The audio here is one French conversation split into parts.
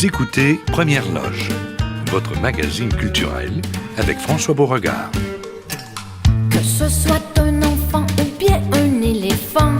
Vous écoutez Première Loge, votre magazine culturel avec François Beauregard. Que ce soit un enfant ou bien un éléphant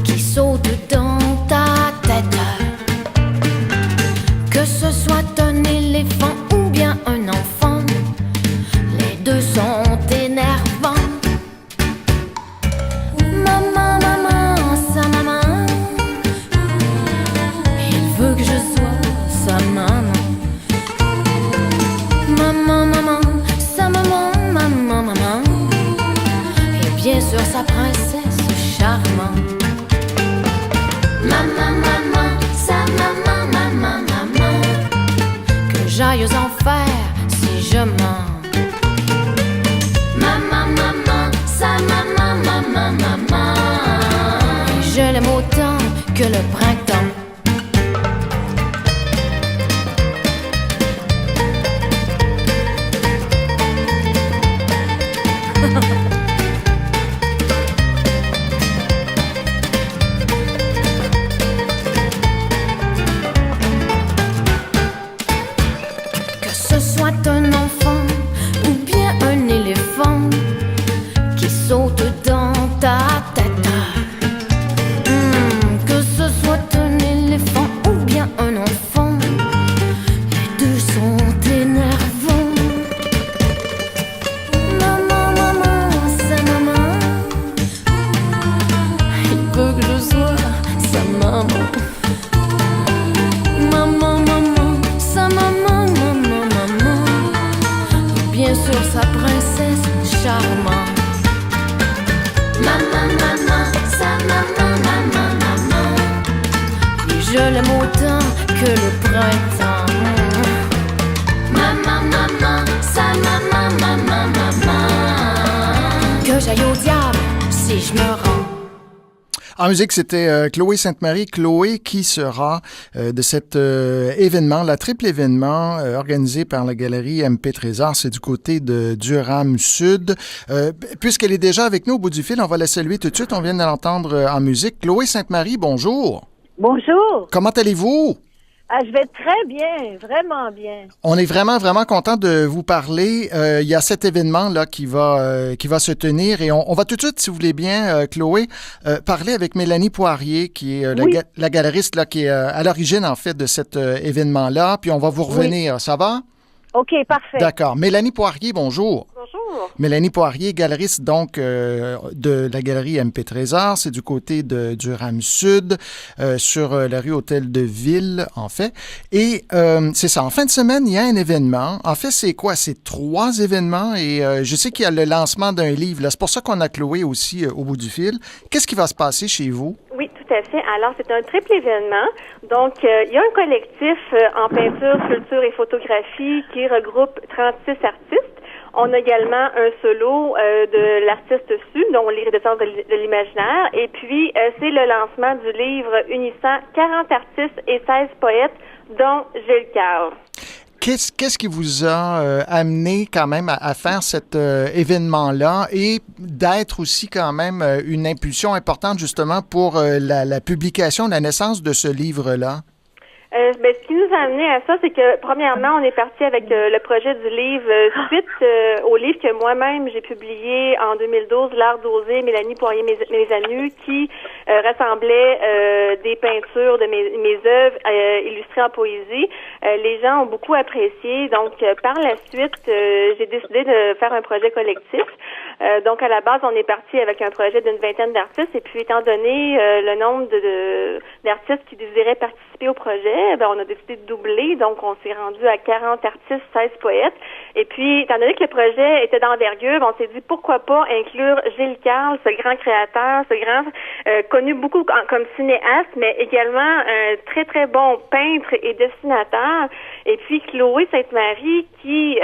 qui saute dans ta tête, que ce soit un éléphant ou bien un enfant, les deux sont énervants. Maman, maman, sa maman, il veut que je sois sa maman. Maman, maman, sa maman, maman, maman, et bien sûr sa princesse charmante. Maman, maman, sa maman, maman, maman, que j'aille aux enfers si je mens. Maman, maman, sa maman, maman, maman, et je l'aime autant que le printemps. Que ce soit un enfant ou bien un éléphant qui saute dans ta tête. Que ce soit un éléphant ou bien un enfant, les deux sont énervants. Maman, maman, sa maman, il veut que je sois sa maman. Maman, maman, sa maman, maman, maman, et bien sûr sa princesse charmante. Maman, maman, sa maman, maman, maman, et je l'aime autant que le printemps. Maman, maman, sa maman, maman, maman, que j'aille au diable si je me rends. En musique, c'était Chloé Sainte-Marie. Chloé qui sera de cet événement, la triple événement organisé par la galerie MP Trésor. C'est du côté de Durham-Sud. Puisqu'elle est déjà avec nous au bout du fil, on va la saluer tout de suite. On vient de l'entendre en musique. Chloé Sainte-Marie, bonjour. Bonjour. Comment allez-vous? Je vais très bien, vraiment bien. On est vraiment, vraiment content de vous parler. Il y a cet événement-là qui va se tenir et on va tout de suite, si vous voulez bien, Chloé, parler avec Mélanie Poirier, qui est Oui. la galeriste là, qui est à l'origine, en fait, de cet événement-là. Puis on va vous revenir. Ça va? OK, parfait. D'accord. Mélanie Poirier, bonjour. Bonjour. Mélanie Poirier, galeriste donc de la galerie MP Trésor, c'est du côté de Durham-Sud, sur la rue Hôtel de Ville, en fait. Et c'est ça, en fin de semaine, il y a un événement. En fait, c'est quoi? C'est 3 événements et je sais qu'il y a le lancement d'un livre. Là. C'est pour ça qu'on a Chloé aussi au bout du fil. Qu'est-ce qui va se passer chez vous? Oui, tout à fait. Alors, c'est un triple événement. Donc, il y a un collectif en peinture, sculpture et photographie qui regroupe 36 artistes. On a également un solo de l'artiste Su, dont les rédacteurs de l'imaginaire. Et puis, c'est le lancement du livre unissant 40 artistes et 16 poètes, dont Gilles Carle. Qu'est-ce qui vous a amené quand même à faire cet événement-là et d'être aussi quand même une impulsion importante justement pour la publication, la naissance de ce livre-là? Ce qui nous a amené à ça, c'est que premièrement, on est parti avec le projet du livre suite au livre que moi-même j'ai publié en 2012, L'art d'oser, Mélanie Poirier, mes anus, qui rassemblait des peintures de mes œuvres illustrées en poésie. Les gens ont beaucoup apprécié. Donc, par la suite, j'ai décidé de faire un projet collectif. Donc, à la base, on est parti avec un projet d'une vingtaine d'artistes. Et puis, étant donné le nombre d'artistes qui désiraient participer au projet, on a décidé de doubler. Donc, on s'est rendu à 40 artistes, 16 poètes. Et puis, étant donné que le projet était d'envergure, on s'est dit pourquoi pas inclure Gilles Carle, ce grand créateur, ce grand connu beaucoup comme cinéaste, mais également un très, très bon peintre et dessinateur. Et puis, Chloé Sainte-Marie qui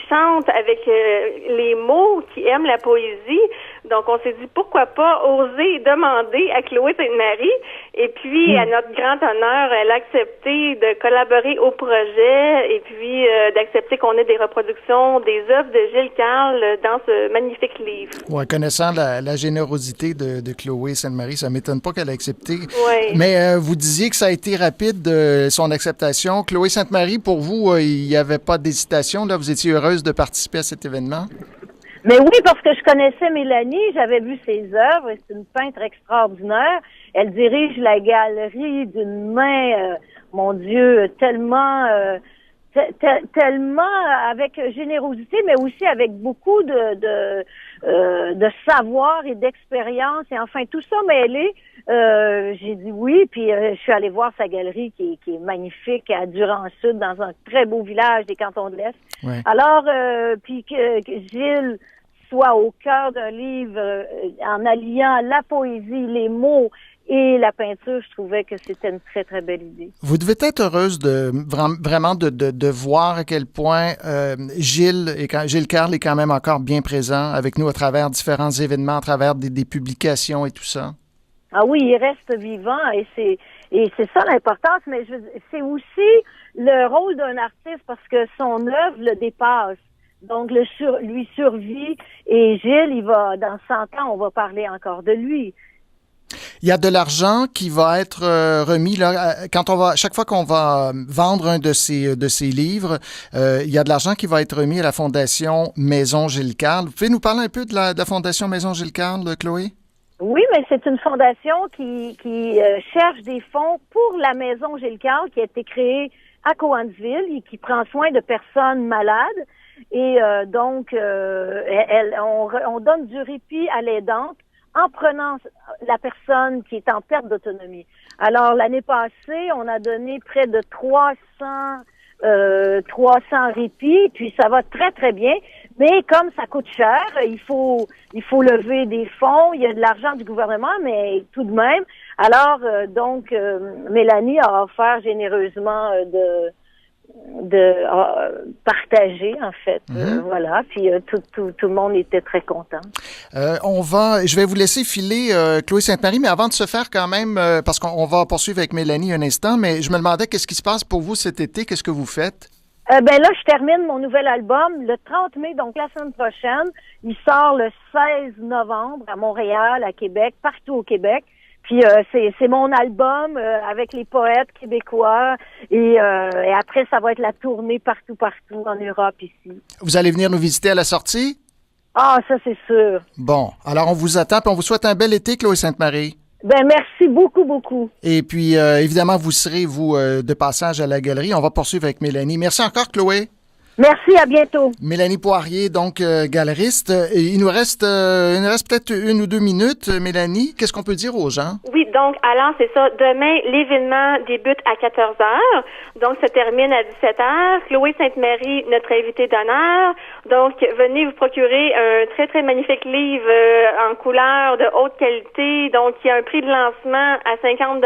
chante avec les mots, qui aime la poésie. Donc, on s'est dit, pourquoi pas oser demander à Chloé Sainte-Marie? Et puis, à notre grand honneur, elle a accepté de collaborer au projet et puis d'accepter qu'on ait des reproductions des œuvres de Gilles Carle dans ce magnifique livre. Ouais, connaissant la générosité de Chloé Sainte-Marie, ça ne m'étonne pas qu'elle ait accepté. Oui. Mais vous disiez que ça a été rapide, son acceptation. Chloé Sainte-Marie, pour vous, il n'y avait pas d'hésitation, là? Vous étiez heureuse de participer à cet événement? Mais oui, parce que je connaissais Mélanie, j'avais vu ses œuvres, et c'est une peintre extraordinaire. Elle dirige la galerie d'une main, mon Dieu, tellement avec générosité, mais aussi avec beaucoup de savoir et d'expérience. Et enfin, tout ça mêlé, j'ai dit oui, puis je suis allée voir sa galerie qui est magnifique à Durand-Sud, dans un très beau village des Cantons de l'Est. Ouais. Alors, puis que Gilles soit au cœur d'un livre en alliant la poésie, les mots et la peinture, je trouvais que c'était une très, très belle idée. Vous devez être heureuse vraiment de voir à quel point Gilles Carle est quand même encore bien présent avec nous à travers différents événements, à travers des publications et tout ça. Ah oui, il reste vivant et c'est ça l'importance, mais c'est aussi le rôle d'un artiste parce que son œuvre le dépasse. Donc, lui survit et Gilles, il va, dans 100 ans, on va parler encore de lui. Il y a de l'argent qui va être remis là chaque fois qu'on va vendre un de ces livres, il y a de l'argent qui va être remis à la Fondation Maison Gilles Carle. Vous pouvez nous parler un peu de la Fondation Maison Gilles Carle, Chloé? Oui, mais c'est une fondation qui cherche des fonds pour la Maison Gilles Carle qui a été créée à Cowansville et qui prend soin de personnes malades. Et donc, on donne du répit à l'aidante en prenant la personne qui est en perte d'autonomie. Alors, l'année passée, on a donné près de 300 répits, puis ça va très, très bien. Mais comme ça coûte cher, il faut lever des fonds, il y a de l'argent du gouvernement, mais tout de même. Alors, Mélanie a offert généreusement de partager en fait. Voilà, puis tout le monde était très content. Je vais vous laisser filer Chloé Sainte-Marie, mais avant de se faire quand même, parce qu'on va poursuivre avec Mélanie un instant, mais je me demandais qu'est-ce qui se passe pour vous cet été, qu'est-ce que vous faites? Là, je termine mon nouvel album le 30 mai, donc la semaine prochaine. Il sort le 16 novembre à Montréal, à Québec, partout au Québec. Puis c'est mon album avec les poètes québécois et après ça va être la tournée partout en Europe ici. Vous allez venir nous visiter à la sortie? Ah, ça c'est sûr. Bon, alors on vous attend puis on vous souhaite un bel été, Chloé Sainte-Marie. Ben merci beaucoup. Et puis évidemment vous serez de passage à la galerie. On va poursuivre avec Mélanie. Merci encore, Chloé. Merci, à bientôt. Mélanie Poirier, donc galeriste. Il nous reste peut-être 1 ou 2 minutes, Mélanie. Qu'est-ce qu'on peut dire aux gens? Oui, donc, alors, c'est ça. Demain, l'événement débute à 14h. Donc, se termine à 17h. Chloé Sainte-Marie, notre invitée d'honneur. Donc, venez vous procurer un très, très magnifique livre en couleur de haute qualité. Donc, il y a un prix de lancement à 50 $.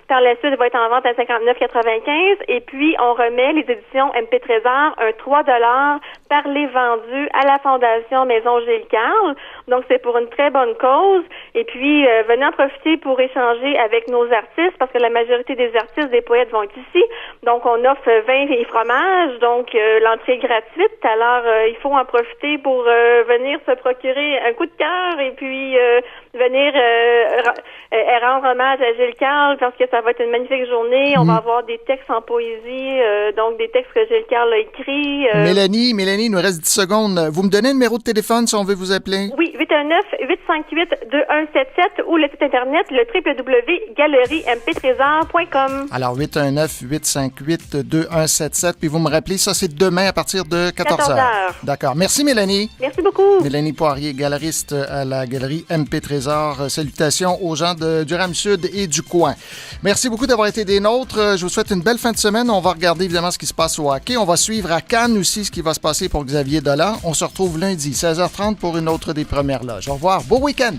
Par la suite, il va être en vente à 59,95 $. Et puis, on remet les éditions MP Trésor, un 3 $ par les vendus à la Fondation Maison Gilles Carle. Donc, c'est pour une très bonne cause. Et puis, venez en profiter pour échanger avec nos artistes, parce que la majorité des artistes, des poètes vont être ici. Donc, on offre vin et fromage, donc l'entrée est gratuite. Alors, il faut en profiter pour venir se procurer un coup de cœur et puis venir rendre hommage à Gilles Carle, parce que ça va être une magnifique journée. On va avoir des textes en poésie, donc des textes que Gilles Carle a écrits. Mélanie, il nous reste 10 secondes. Vous me donnez un numéro de téléphone si on veut vous appeler? Oui, 819-858-2177 ou le site internet, le www.galeriemptrésor.com. Alors, 819-858-2177, puis vous me rappelez, ça c'est demain à partir de 14h. D'accord. Merci, Mélanie. Merci beaucoup. Mélanie Poirier, galeriste à la galerie MP Trésor. Salutations aux gens de Durham-Sud et du coin. Merci beaucoup d'avoir été des nôtres. Je vous souhaite une belle fin de semaine. On va regarder évidemment ce qui se passe au hockey. On va suivre à Cannes aussi ce qui va se passer pour Xavier Dolan. On se retrouve lundi, 16h30 pour une autre des premières loges. Au revoir. Beau week-end.